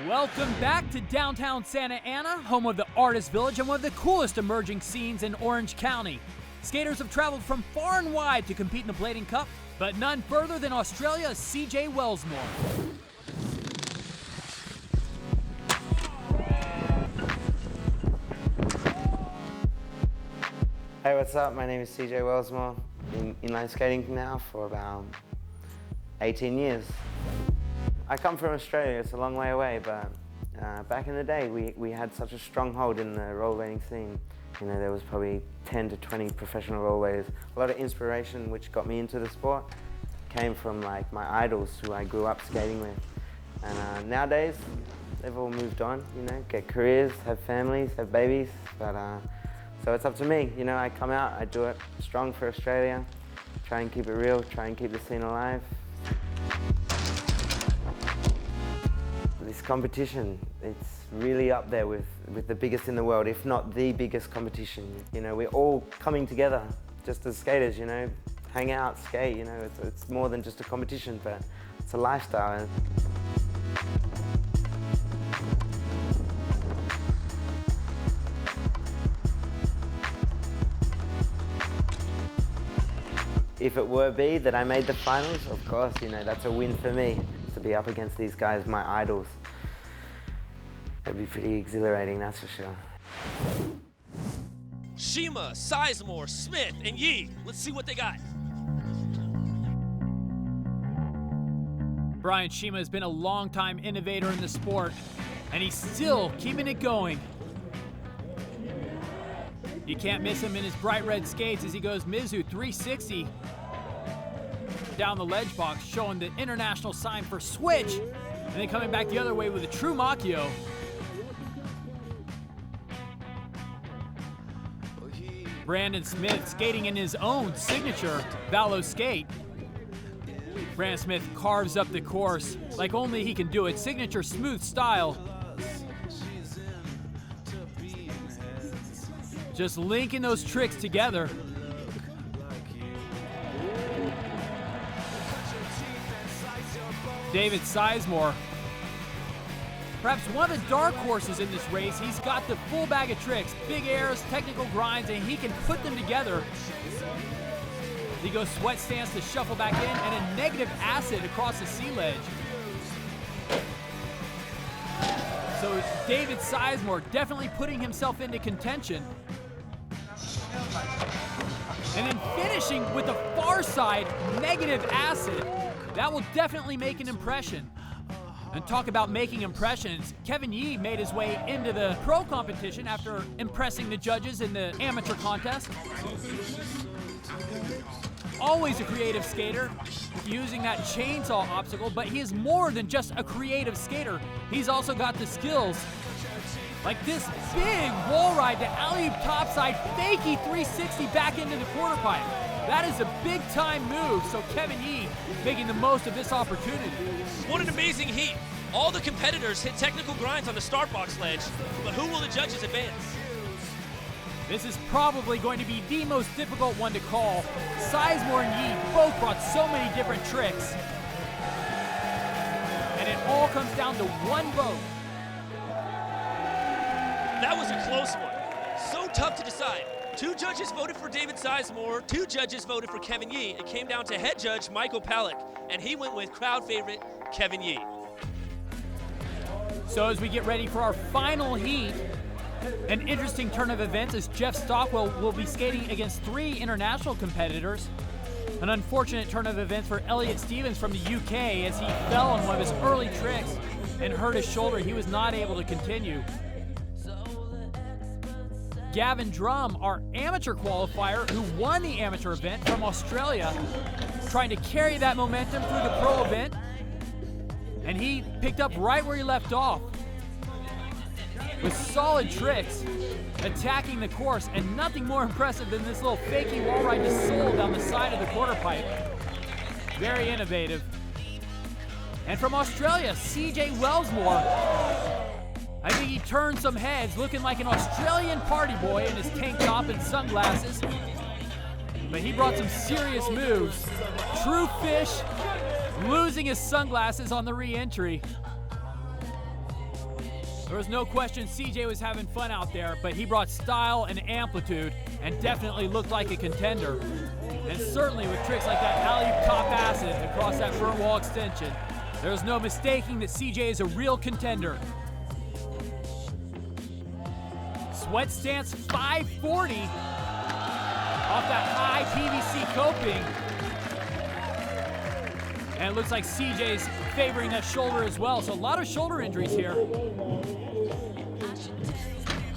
Welcome back to downtown Santa Ana, home of the Artist Village and one of the coolest emerging scenes in Orange County. Skaters have traveled from far and wide to compete in the Blading Cup, but none further than Australia's CJ Wellsmore. Hey, what's up? My name is CJ Wellsmore. Been inline skating now for about 18 years. I come from Australia, it's a long way away, but back in the day we had such a stronghold in the rollerblading scene. You know, there was probably 10 to 20 professional rollerbladers. A lot of inspiration which got me into the sport came from like my idols who I grew up skating with. And nowadays, they've all moved on, you know, get careers, have families, have babies, but so it's up to me. You know, I come out, I do it strong for Australia, try and keep it real, try and keep the scene alive. This competition, it's really up there with the biggest in the world, if not the biggest competition. You know, we're all coming together just as skaters, you know, hang out, skate, you know, it's more than just a competition, but it's a lifestyle. If it were be that I made the finals, of course, you know, that's a win for me. To be up against these guys, my idols. It'd be pretty exhilarating, that's for sure. Shima, Sizemore, Smith, and Yee. Let's see what they got. Brian Shima has been a longtime innovator in the sport, and he's still keeping it going. You can't miss him in his bright red skates as he goes Mizu 360 down the ledge box, showing the international sign for switch, and then coming back the other way with a true Machio. Brandon Smith skating in his own signature Valo skate. Brandon Smith carves up the course like only he can do it. Signature smooth style. Just linking those tricks together. David Sizemore, perhaps one of the dark horses in this race. He's got the full bag of tricks, big airs, technical grinds, and he can put them together. He goes sweat stance to shuffle back in, and a negative acid across the sea ledge. So David Sizemore definitely putting himself into contention. And then finishing with a far side negative acid. That will definitely make an impression. And talk about making impressions, Kevin Yee made his way into the pro competition after impressing the judges in the amateur contest. Always a creative skater, using that chainsaw obstacle, but he is more than just a creative skater. He's also got the skills. Like this big wall ride to alley-oop topside, fakey 360 back into the quarter pipe. That is a big-time move, so Kevin Yee making the most of this opportunity. What an amazing heat. All the competitors hit technical grinds on the start box ledge, but who will the judges advance? This is probably going to be the most difficult one to call. Sizemore and Yee both brought so many different tricks. And it all comes down to one vote. That was a close one. So tough to decide. 2 judges voted for David Sizemore, 2 judges voted for Kevin Yee. It came down to head judge Michael Palak, and he went with crowd favorite Kevin Yee. So as we get ready for our final heat, an interesting turn of events as Jeff Stockwell will be skating against 3 international competitors. An unfortunate turn of events for Elliott Stevens from the UK as he fell on one of his early tricks and hurt his shoulder. He was not able to continue. Gavin Drumm, our amateur qualifier who won the amateur event from Australia, trying to carry that momentum through the pro event, and he picked up right where he left off with solid tricks, attacking the course, and nothing more impressive than this little fakey wall ride to soul down the side of the quarter pipe. Very innovative. And from Australia, CJ Wellsmore, I think he turned some heads, looking like an Australian party boy in his tank top and sunglasses. But he brought some serious moves. True fish, losing his sunglasses on the re-entry. There was no question CJ was having fun out there, but he brought style and amplitude and definitely looked like a contender. And certainly with tricks like that alley-oop top acid across that front wall extension, there's no mistaking that CJ is a real contender. Sweat stance 540 off that high PVC coping. And it looks like CJ's favoring that shoulder as well, so a lot of shoulder injuries here.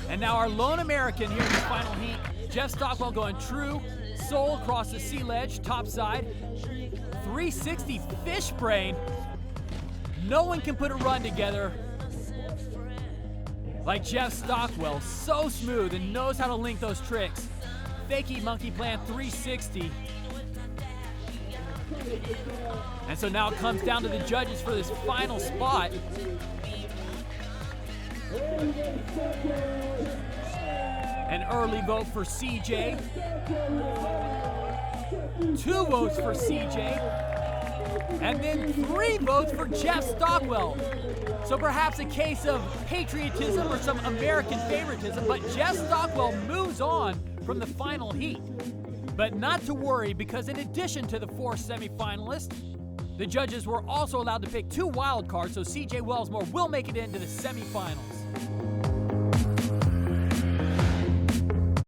And now our lone American here in the final heat, Jeff Stockwell going true, sole across the C ledge, top side. 360 fish brain. No one can put a run together like Jeff Stockwell. So smooth and knows how to link those tricks. Fakie monkey plant 360. And so now it comes down to the judges for this final spot. An early vote for CJ. 2 votes for CJ. And then 3 votes for Jeff Stockwell. So perhaps a case of patriotism or some American favoritism, but Jeff Stockwell moves on from the final heat. But not to worry, because in addition to the 4 semifinalists, the judges were also allowed to pick 2 wild cards, so CJ Wellsmore will make it into the semifinals.